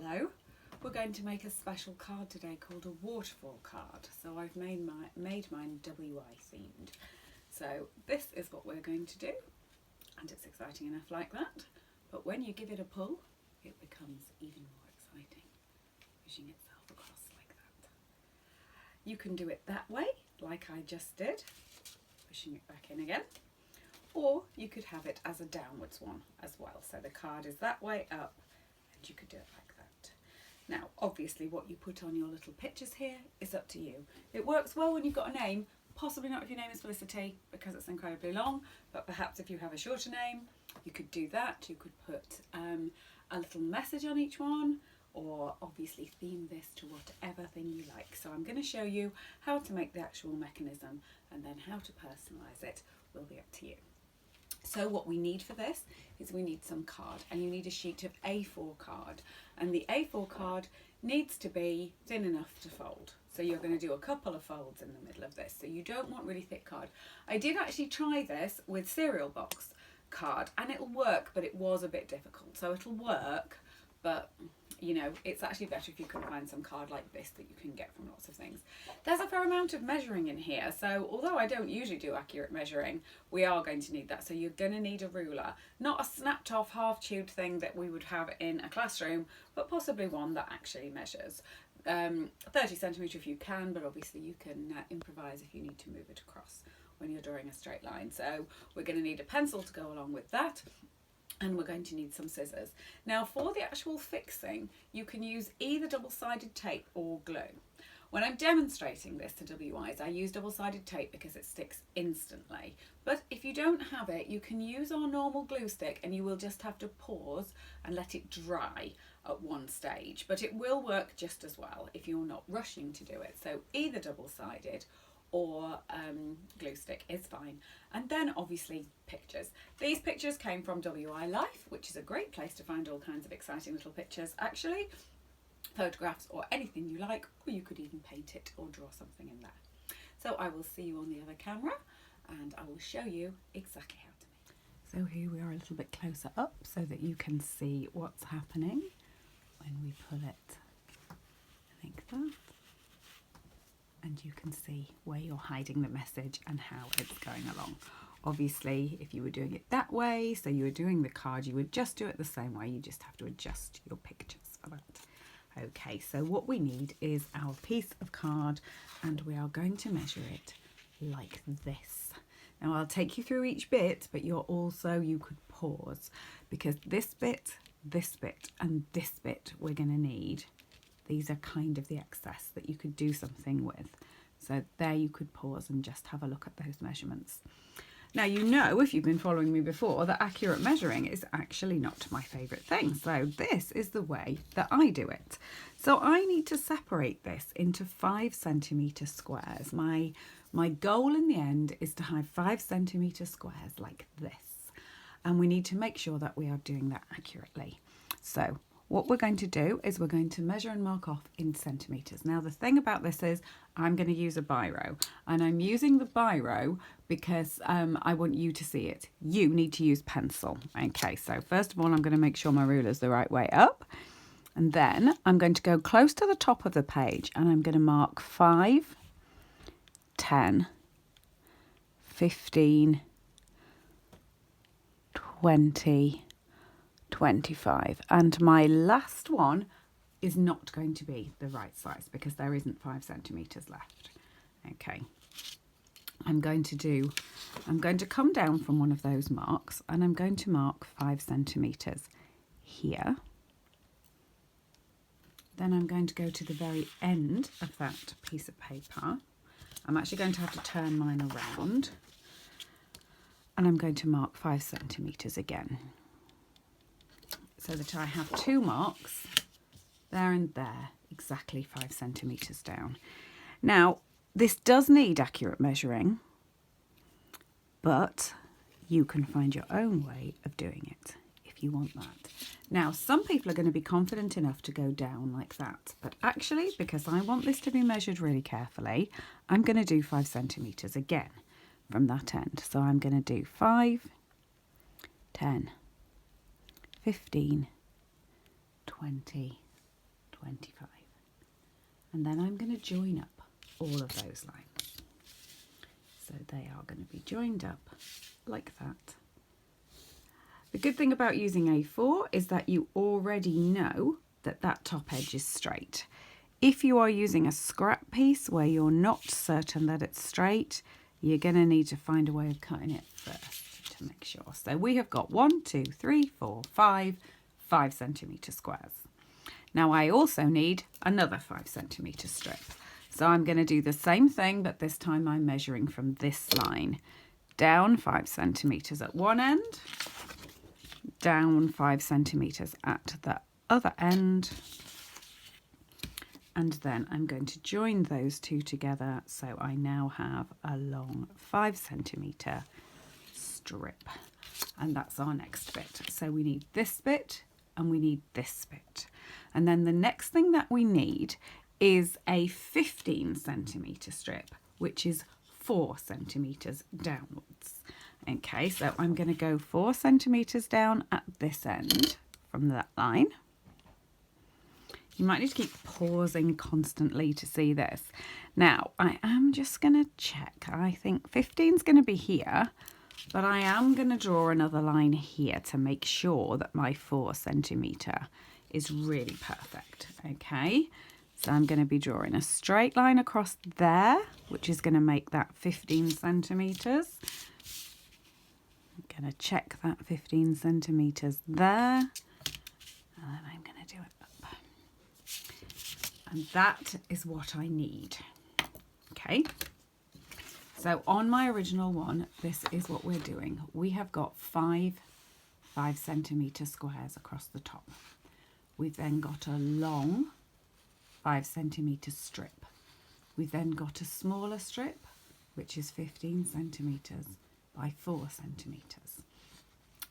Hello, we're going to make a special card today called a waterfall card. So I've made mine WI themed. So this is what we're going to do, and it's exciting enough like that, but when you give it a pull it becomes even more exciting, pushing itself across like that. You can do it that way like I just did, pushing it back in again, or you could have it as a downwards one as well. So the card is that way up and you could do it like that. Now obviously what you put on your little pictures here is up to you. It works well when you've got a name, possibly not if your name is Felicity because it's incredibly long, but perhaps if you have a shorter name you could do that. You could put a little message on each one, or obviously theme this to whatever thing you like. So I'm going to show you how to make the actual mechanism, and then how to personalise it will be up to you. So what we need for this is we need some card, and you need a sheet of A4 card, and the A4 card needs to be thin enough to fold. So you're going to do a couple of folds in the middle of this, so you don't want really thick card. I did actually try this with cereal box card and it'll work, but it was a bit difficult. So it'll work, but you know, it's actually better if you can find some card like this that you can get from lots of things. There's a fair amount of measuring in here, so although I don't usually do accurate measuring, we are going to need that. So you're going to need a ruler, not a snapped off half-tubed thing that we would have in a classroom, but possibly one that actually measures 30 centimetre if you can, but obviously you can improvise if you need to move it across when you're drawing a straight line. So we're going to need a pencil to go along with that, and we're going to need some scissors. Now for the actual fixing, you can use either double-sided tape or glue. When I'm demonstrating this to WIs, I use double-sided tape because it sticks instantly. But if you don't have it, you can use our normal glue stick, and you will just have to pause and let it dry at one stage. But it will work just as well if you're not rushing to do it. So either double-sided or glue stick is fine. And then obviously pictures. These pictures came from WI Life, which is a great place to find all kinds of exciting little pictures actually, photographs or anything you like, or you could even paint it or draw something in there. So I will see you on the other camera and I will show you exactly how to make it. So here we are a little bit closer up so that you can see what's happening when we pull it like that. And you can see where you're hiding the message and how it's going along. Obviously, if you were doing it that way, so you were doing the card, you would just do it the same way. You just have to adjust your pictures for that. Okay, so what we need is our piece of card, and we are going to measure it like this. Now I'll take you through each bit, but you could pause, because this bit, and this bit we're going to need. These are kind of the excess that you could do something with. So there you could pause and just have a look at those measurements. Now, you know, if you've been following me before, that accurate measuring is actually not my favourite thing. So this is the way that I do it. So I need to separate this into 5 centimetre squares. My goal in the end is to have 5 centimetre squares like this. And we need to make sure that we are doing that accurately. So what we're going to do is we're going to measure and mark off in centimetres. Now the thing about this is I'm going to use a biro, and I'm using the biro because I want you to see it. You need to use pencil. Okay, so first of all I'm going to make sure my ruler is the right way up, and then I'm going to go close to the top of the page and I'm going to mark 5, 10, 15, 20, 25, and my last one is not going to be the right size because there isn't 5 centimetres left. Okay, I'm going to come down from one of those marks and I'm going to mark 5 centimetres here. Then I'm going to go to the very end of that piece of paper. I'm actually going to have to turn mine around, and I'm going to mark 5 centimetres again, so that I have 2 marks there and there, exactly 5 centimetres down. Now, this does need accurate measuring, but you can find your own way of doing it if you want that. Now, some people are going to be confident enough to go down like that, but actually, because I want this to be measured really carefully, I'm going to do 5 centimetres again from that end. So I'm going to do 5, 10, 15, 20, 25. And then I'm going to join up all of those lines. So they are going to be joined up like that. The good thing about using A4 is that you already know that that top edge is straight. If you are using a scrap piece where you're not certain that it's straight, you're going to need to find a way of cutting it first to make sure. So we have got 5 centimetre squares. Now I also need another 5 centimetre strip. So I'm going to do the same thing, but this time I'm measuring from this line. Down 5 centimetres at one end, down 5 centimetres at the other end, and then I'm going to join those two together, so I now have a long 5 centimetre strip, and that's our next bit. So we need this bit and we need this bit, and then the next thing that we need is a 15 centimetre strip, which is 4 centimetres downwards. Okay, so I'm going to go 4 centimetres down at this end from that line. You might need to keep pausing constantly to see this. Now, I am just going to check. I think 15 is going to be here, but I am going to draw another line here to make sure that my 4 centimetre is really perfect. Okay, so I'm going to be drawing a straight line across there, which is going to make that 15 centimetres. I'm going to check that 15 centimetres there, and then I'm going to do it up. And that is what I need. Okay, so on my original one, this is what we're doing. We have got 5 centimetre squares across the top. We've then got a long 5 centimetre strip. We've then got a smaller strip, which is 15 centimetres by 4 centimetres.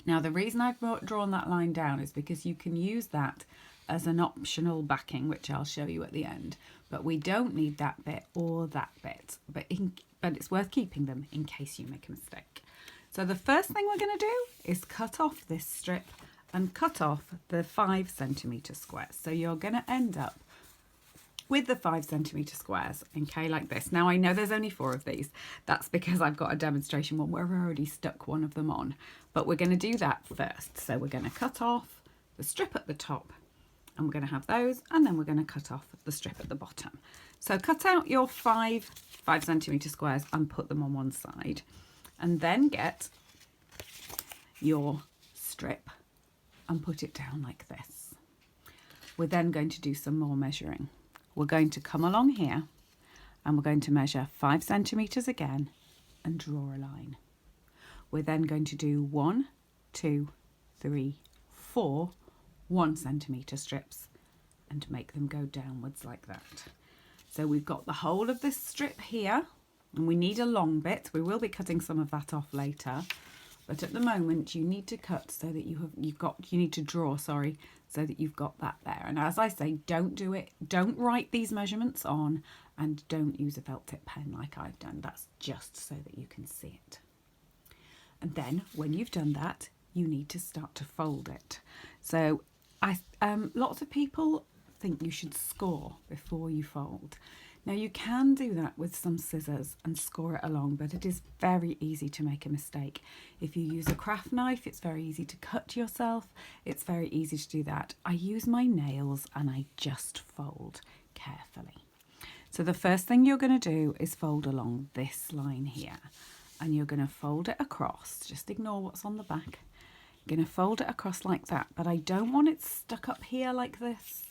Now the reason I've drawn that line down is because you can use that as an optional backing, which I'll show you at the end, but we don't need that bit or that bit, but it's worth keeping them in case you make a mistake. So the first thing we're going to do is cut off this strip and cut off the 5 centimetre squares. So you're going to end up with the 5 centimetre squares, okay, like this. Now I know there's only 4 of these. That's because I've got a demonstration one where I've already stuck one of them on, but we're going to do that first. So we're going to cut off the strip at the top, and we're going to have those, and then we're going to cut off the strip at the bottom. So cut out your 5 centimetre squares and put them on one side, and then get your strip and put it down like this. We're then going to do some more measuring. We're going to come along here and we're going to measure 5 centimetres again and draw a line. We're then going to do 1, 2, 3, 4 1 centimetre strips and make them go downwards like that. So we've got the whole of this strip here, and we need a long bit. We will be cutting some of that off later, but at the moment you need to cut so that you need to draw, sorry, so that you've got that there. And as I say, don't write these measurements on, and don't use a felt tip pen like I've done. That's just so that you can see it. And then when you've done that, you need to start to fold it. So lots of people think you should score before you fold. Now you can do that with some scissors and score it along, but it is very easy to make a mistake. If you use a craft knife, it's very easy to cut yourself. It's very easy to do that. I use my nails and I just fold carefully. So the first thing you're going to do is fold along this line here, and you're going to fold it across. Just ignore what's on the back. I'm going to fold it across like that, but I don't want it stuck up here like this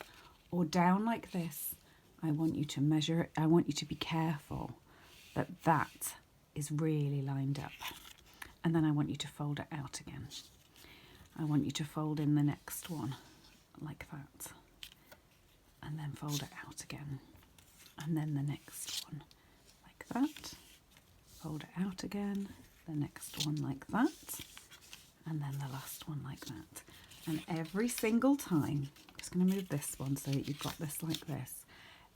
or down like this. I want you to measure it. I want you to be careful that that is really lined up. And then I want you to fold it out again. I want you to fold in the next one like that, and then fold it out again, and then the next one like that, fold it out again, the next one like that, and then the last one like that. And every single time, I'm just going to move this one so that you've got this like this.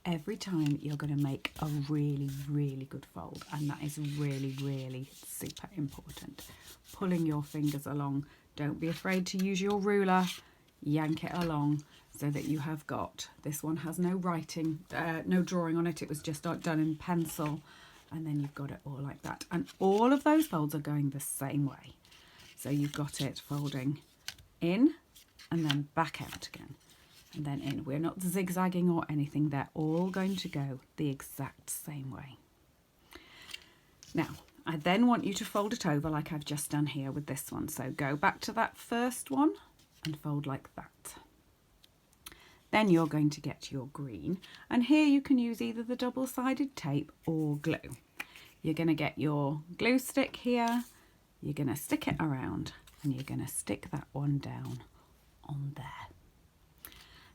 Every time you're going to make a really, really good fold, and that is really, really super important. Pulling your fingers along. Don't be afraid to use your ruler. Yank it along so that you have got, this one has no writing, no drawing on it, it was just done in pencil, and then you've got it all like that. And all of those folds are going the same way. So you've got it folding in and then back out again and then in. We're not zigzagging or anything, they're all going to go the exact same way. Now, I then want you to fold it over like I've just done here with this one. So go back to that first one and fold like that. Then you're going to get your green, and here you can use either the double-sided tape or glue. You're going to get your glue stick here, you're going to stick it around, and you're going to stick that one down on there.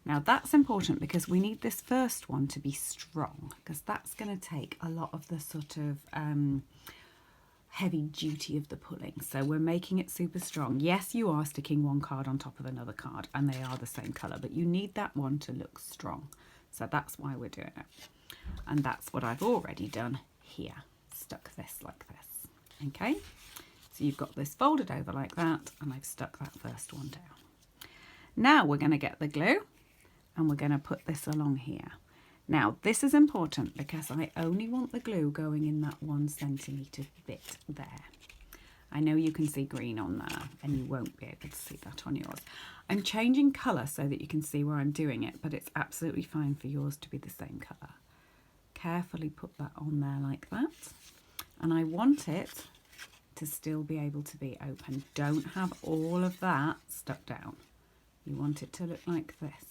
Now that's important because we need this first one to be strong, because that's going to take a lot of the sort of heavy duty of the pulling. So we're making it super strong. Yes, you are sticking one card on top of another card and they are the same colour, but you need that one to look strong. So that's why we're doing it. And that's what I've already done here. Stuck this like this. Okay, so you've got this folded over like that, and I've stuck that first one down. Now we're going to get the glue and we're going to put this along here. Now this is important because I only want the glue going in that 1 centimetre bit there. I know you can see green on there and you won't be able to see that on yours. I'm changing colour so that you can see where I'm doing it, but it's absolutely fine for yours to be the same colour. Carefully put that on there like that, and I want it to still be able to be open. Don't have all of that stuck down. You want it to look like this.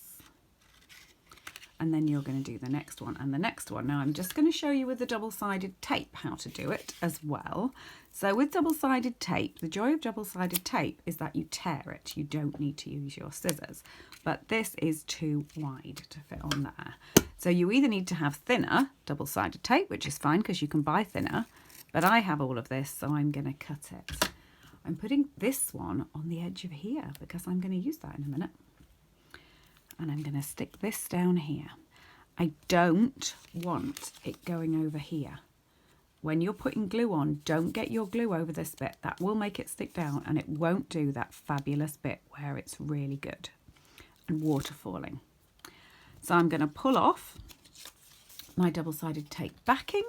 And then you're going to do the next one and the next one. Now I'm just going to show you with the double-sided tape how to do it as well. So with double-sided tape, the joy of double-sided tape is that you tear it. You don't need to use your scissors, but this is too wide to fit on there. So you either need to have thinner double-sided tape, which is fine because you can buy thinner, but I have all of this, so I'm going to cut it. I'm putting this one on the edge of here because I'm going to use that in a minute. And I'm going to stick this down here. I don't want it going over here. When you're putting glue on, don't get your glue over this bit. That will make it stick down and it won't do that fabulous bit where it's really good and waterfalling. So I'm going to pull off my double-sided tape backing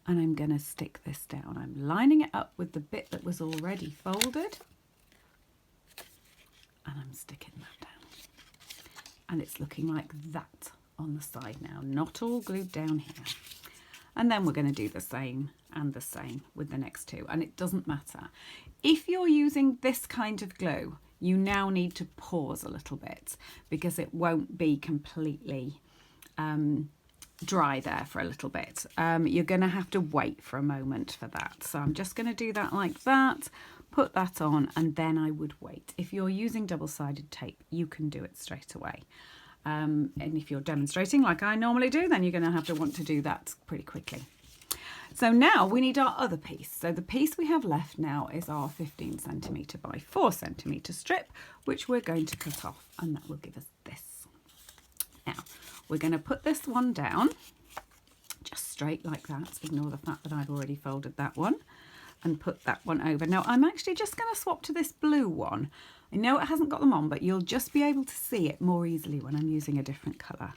and I'm going to stick this down. I'm lining it up with the bit that was already folded and I'm sticking that down. And it's looking like that on the side now, not all glued down here. And then we're going to do the same and the same with the next two, and it doesn't matter. If you're using this kind of glue, you now need to pause a little bit because it won't be completely dry there for a little bit. You're going to have to wait for a moment for that. So I'm just going to do that like that, put that on, and then I would wait. If you're using double-sided tape, you can do it straight away. And if you're demonstrating like I normally do, then you're going to have to want to do that pretty quickly. So now we need our other piece. So the piece we have left now is our 15 centimetre by 4 centimetre strip, which we're going to cut off, and that will give us this. Now, we're going to put this one down, just straight like that. Ignore the fact that I've already folded that one, and put that one over. Now, I'm actually just going to swap to this blue one. I know it hasn't got them on, but you'll just be able to see it more easily when I'm using a different colour.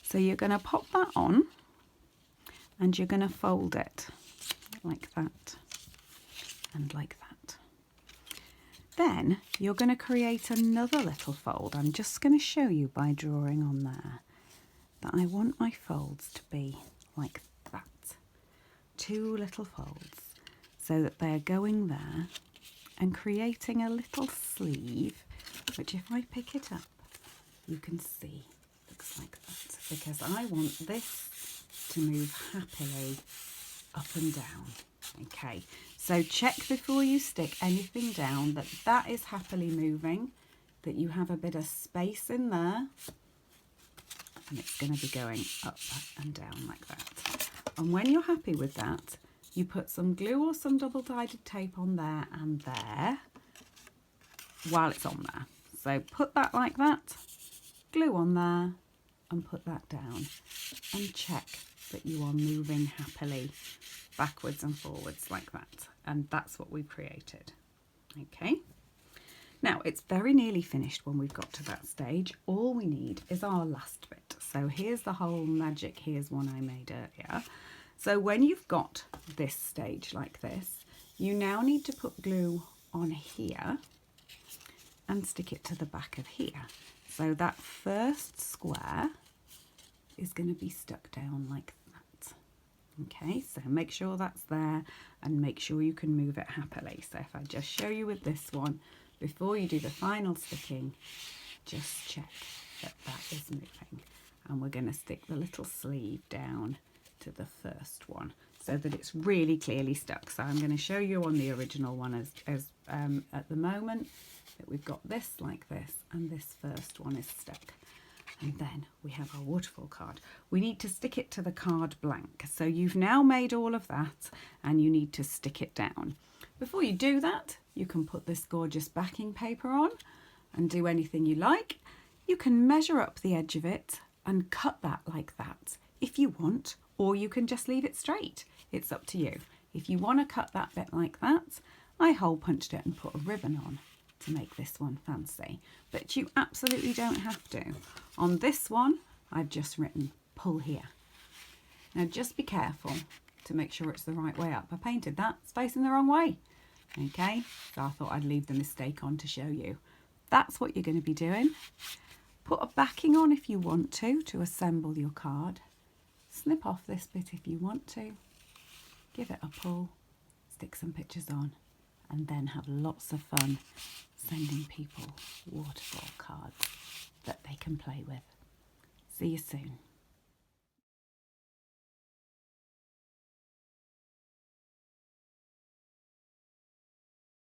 So you're going to pop that on, and you're going to fold it like that and like that. Then you're going to create another little fold. I'm just going to show you by drawing on there that I want my folds to be like that. 2 little folds so that they're going there and creating a little sleeve, which if I pick it up, you can see looks like that, because I want this to move happily up and down. Okay, so check before you stick anything down that that is happily moving, that you have a bit of space in there, and it's going to be going up and down like that. And when you're happy with that, you put some glue or some double-sided tape on there and there while it's on there. So put that like that, glue on there, and put that down, and check that you are moving happily backwards and forwards like that. And that's what we've created. Okay. Now, it's very nearly finished when we've got to that stage. All we need is our last bit. So here's the whole magic. Here's one I made earlier. So when you've got this stage like this, you now need to put glue on here and stick it to the back of here. So that first square is going to be stuck down like that. Okay, so make sure that's there and make sure you can move it happily. So if I just show you with this one, before you do the final sticking, just check that that is moving. And we're going to stick the little sleeve down to the first one so that it's really clearly stuck. So I'm going to show you on the original one as at the moment that we've got this like this and this first one is stuck. And then we have our waterfall card. We need to stick it to the card blank. So you've now made all of that and you need to stick it down. Before you do that, you can put this gorgeous backing paper on and do anything you like. You can measure up the edge of it and cut that like that if you want, or you can just leave it straight. It's up to you. If you want to cut that bit like that, I hole punched it and put a ribbon on to make this one fancy, but you absolutely don't have to. On this one, I've just written pull here. Now just be careful to make sure it's the right way up. I painted that, it's facing the wrong way. Okay, so I thought I'd leave the mistake on to show you. That's what you're going to be doing. Put a backing on if you want to assemble your card. Snip off this bit if you want to. Give it a pull, stick some pictures on, and then have lots of fun sending people waterfall cards that they can play with. See you soon.